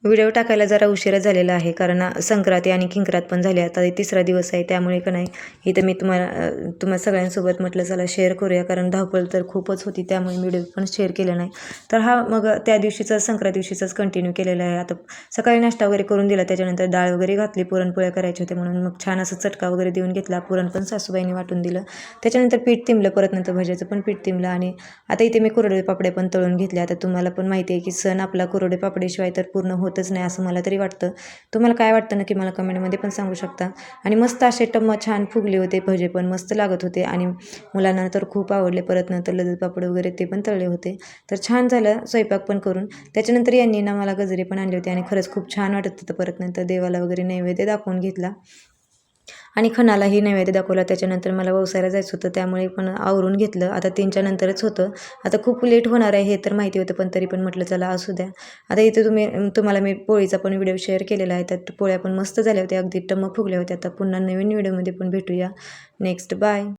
Video टाकायला जरा उशिरा झालेला आहे, कारण संक्रांती आणि किंक्रात पण झाली. आता तिसरा दिवस आहे, त्यामुळे का नाही इथं मी तुम्हाला सगळ्यांसोबत म्हटलं चला शेअर करूया, कारण धावपळ तर खूपच होती, त्यामुळे व्हिडिओ पण शेअर केला नाही. तर हा मग त्या दिवशीचा संक्रांत दिवशीचाच कंटिन्यू केलेला आहे. आता सकाळी नाश्ता वगैरे करून दिला, त्याच्यानंतर डाळ वगैरे घातली, पुरणपोळ्या करायच्या होत्या म्हणून मग छान असं चटका वगैरे देऊन घेतला. पुरण पण सासूबाईंनी वाटून दिलं. त्याच्यानंतर पीठ तिंबलं, परत नंतर भज्याचं पण पीठ तिंबलं आणि आता इथे मी कुरडे पापडे पण तळून घेतले. आता तुम्हाला पण माहिती आहे की सण आपला कुरडे पापडीशिवाय तर पूर्ण होतच नाही, असं मला तरी वाटतं. तुम्हाला काय वाटतं ना की मला कमेंटमध्ये पण सांगू शकता. आणि मस्त असे टम्म छान फुगले होते, भजे पण मस्त लागत होते आणि मुलांना तर खूप आवडले. परत नंतर लज्जत पापड वगैरे ते पण तळले होते. तर छान झालं स्वयंपाक पण करून. त्याच्यानंतर यांनी ना मला गजरे पण आणले होते आणि खरंच खूप छान वाटत होतं. परत नंतर देवाला वगैरे नैवेद्य दाखवून घेतला आणि खणालाही नैवेद्य दाखवला. त्याच्यानंतर मला व्यवसायाला जायचं होतं, त्यामुळे पण आवरून घेतलं. आता 3च्या नंतरच होतं. आता खूप लेट होणार आहे हे तर माहिती होतं, पण तरी पण म्हटलं चला असू द्या. आता इथे तुम्हाला मी पोळीचा पण व्हिडिओ शेअर केलेला आहे. त्यात पोळ्या पण मस्त झाल्या होत्या, अगदी टम्म फुगल्या होत्या. आता पुन्हा नवीन व्हिडिओमध्ये पण भेटूया. Next bye.